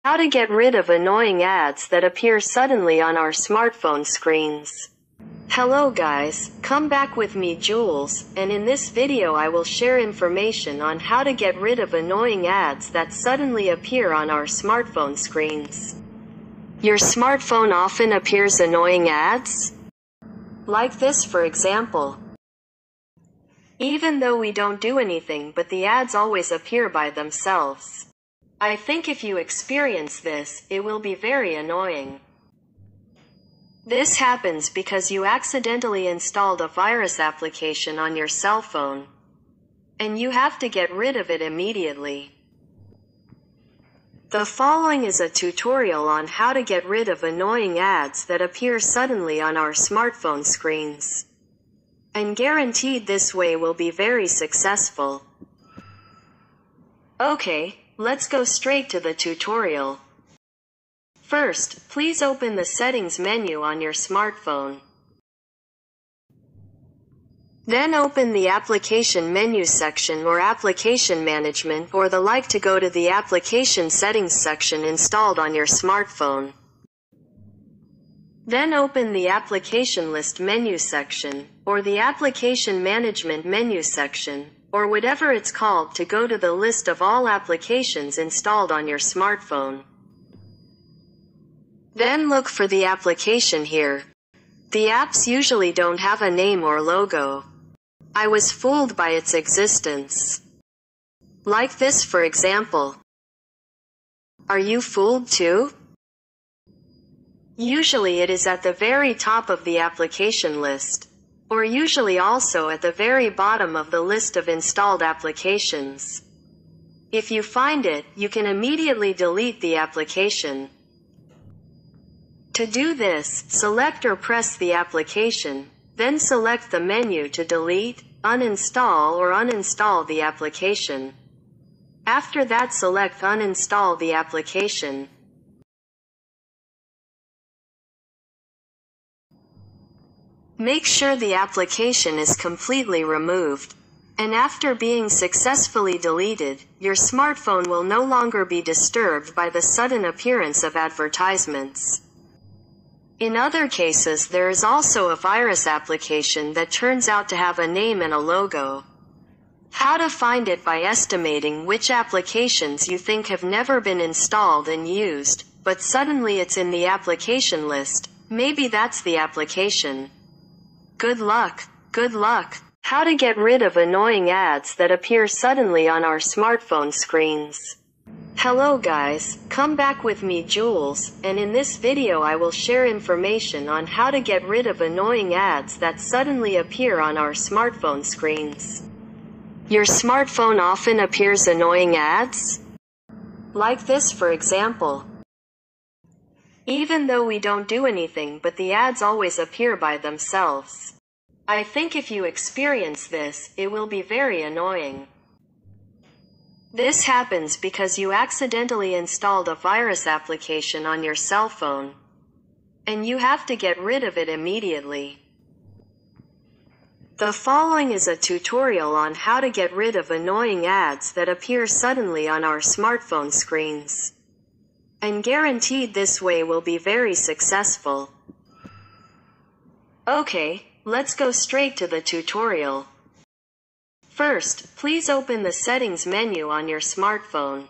How to get rid of annoying ads that appear suddenly on our smartphone screens. Hello guys, come back with me Jules, and in this video I will share information on how to get rid of annoying ads that suddenly appear on our smartphone screens. Your smartphone often appears annoying ads? Like this for example. Even though we don't do anything but the ads always appear by themselves. I think if you experience this, it will be very annoying. This happens because you accidentally installed a virus application on your cell phone, and you have to get rid of it immediately. The following is a tutorial on how to get rid of annoying ads that appear suddenly on our smartphone screens. And guaranteed this way will be very successful. Okay, let's go straight to the tutorial. First, please open the Settings menu on your smartphone. Then open the Application menu section or Application Management or the like to go to the Application Settings section installed on your smartphone. Then open the Application List menu section, or the Application Management menu section, or whatever it's called to go to the list of all applications installed on your smartphone. Then look for the application here. The apps usually don't have a name or logo. I was fooled by its existence. Like this for example. Are you fooled too? Usually it is at the very top of the application list, or usually also at the very bottom of the list of installed applications. If you find it, you can immediately delete the application. To do this, select or press the application, then select the menu to delete, uninstall or uninstall the application. After that select uninstall the application. Make sure the application is completely removed, and after being successfully deleted, your smartphone will no longer be disturbed by the sudden appearance of advertisements. In other cases there is also a virus application that turns out to have a name and a logo. How to find it by estimating which applications you think have never been installed and used, but suddenly it's in the application list. Maybe that's the application. Good luck. Good luck. How to get rid of annoying ads that appear suddenly on our smartphone screens. Hello guys, come back with me Jules, and in this video I will share information on how to get rid of annoying ads that suddenly appear on our smartphone screens. Your smartphone often appears annoying ads? Like this for example. Even though we don't do anything but the ads always appear by themselves. I think if you experience this, it will be very annoying. This happens because you accidentally installed a virus application on your cell phone, and you have to get rid of it immediately. The following is a tutorial on how to get rid of annoying ads that appear suddenly on our smartphone screens. And guaranteed this way will be very successful. Okay, let's go straight to the tutorial. First, please open the Settings menu on your smartphone.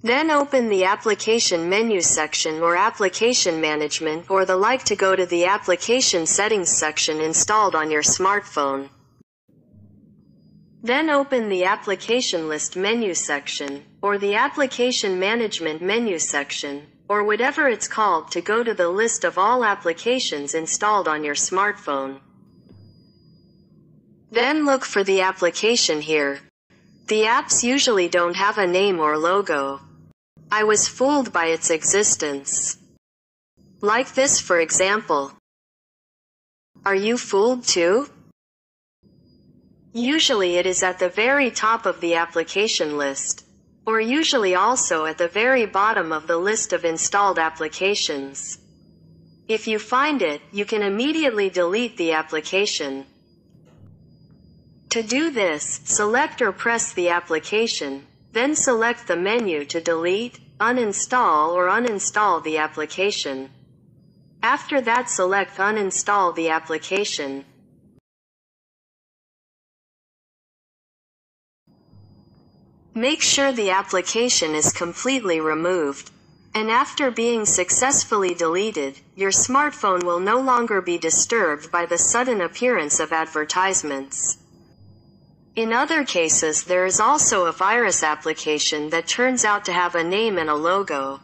Then open the Application menu section or Application Management or the like to go to the Application Settings section installed on your smartphone. Then open the Application List menu section, or the Application Management menu section, or whatever it's called to go to the list of all applications installed on your smartphone. Then look for the application here. The apps usually don't have a name or logo. I was fooled by its existence. Like this for example. Are you fooled too? Usually it is at the very top of the application list, or usually also at the very bottom of the list of installed applications. If you find it, you can immediately delete the application. To do this, select or press the application, Then select the menu to delete, uninstall or uninstall the application. After that, select uninstall the application. Make sure the application is completely removed. And after being successfully deleted, your smartphone will no longer be disturbed by the sudden appearance of advertisements. In other cases, there is also a virus application that turns out to have a name and a logo.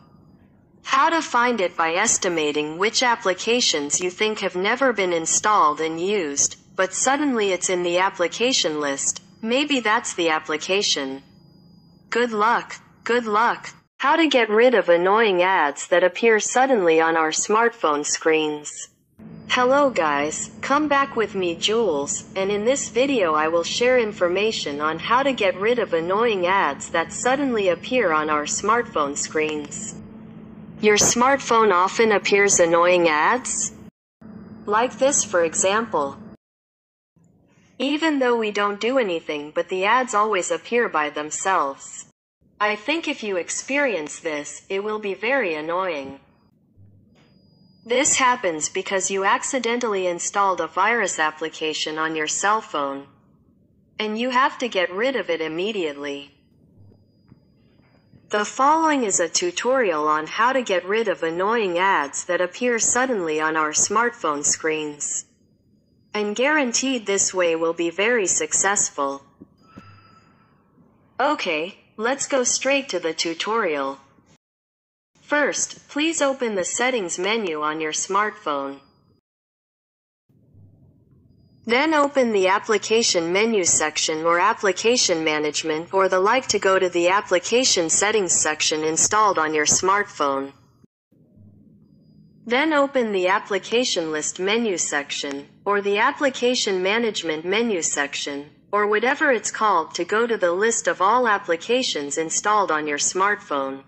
How to find it by estimating which applications you think have never been installed and used, but suddenly it's in the application list. Maybe that's the application. Good luck. Good luck. How to get rid of annoying ads that appear suddenly on our smartphone screens. Hello guys, come back with me Jules, and in this video I will share information on how to get rid of annoying ads that suddenly appear on our smartphone screens. Your smartphone often appears annoying ads? Like this, for example. Even though we don't do anything, but the ads always appear by themselves. I think if you experience this, it will be very annoying. This happens because you accidentally installed a virus application on your cell phone, and you have to get rid of it immediately. The following is a tutorial on how to get rid of annoying ads that appear suddenly on our smartphone screens. And guaranteed this way will be very successful. Okay. Let's go straight to the tutorial. First, please open the settings menu on your smartphone. Then open the application menu section or application management or the like to go to the application settings section installed on your smartphone. Then open the application list menu section or the application management menu section, or whatever it's called, to go to the list of all applications installed on your smartphone.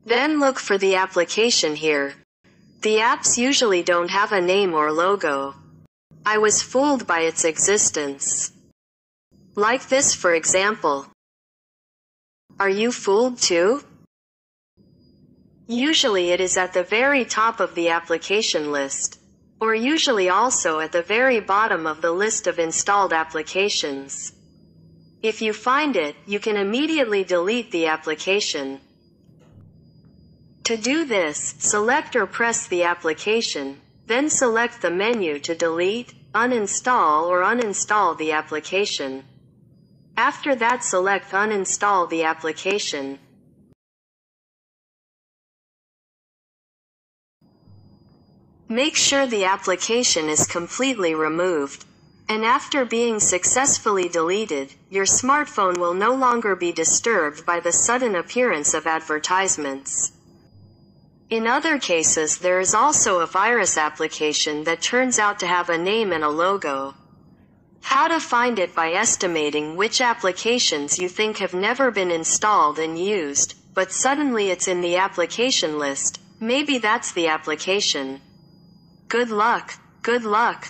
Then look for the application here. The apps usually don't have a name or logo. I was fooled by its existence. Like this, for example. Are you fooled too? Usually it is at the very top of the application list, or usually also at the very bottom of the list of installed applications. If you find it, you can immediately delete the application. To do this, select or press the application, then select the menu to delete, uninstall or uninstall the application. After that, select uninstall the application. Make sure the application is completely removed, and after being successfully deleted, your smartphone will no longer be disturbed by the sudden appearance of advertisements. In other cases, there is also a virus application that turns out to have a name and a logo. How to find it by estimating which applications you think have never been installed and used, but suddenly it's in the application list. Maybe that's the application. Good luck. Good luck.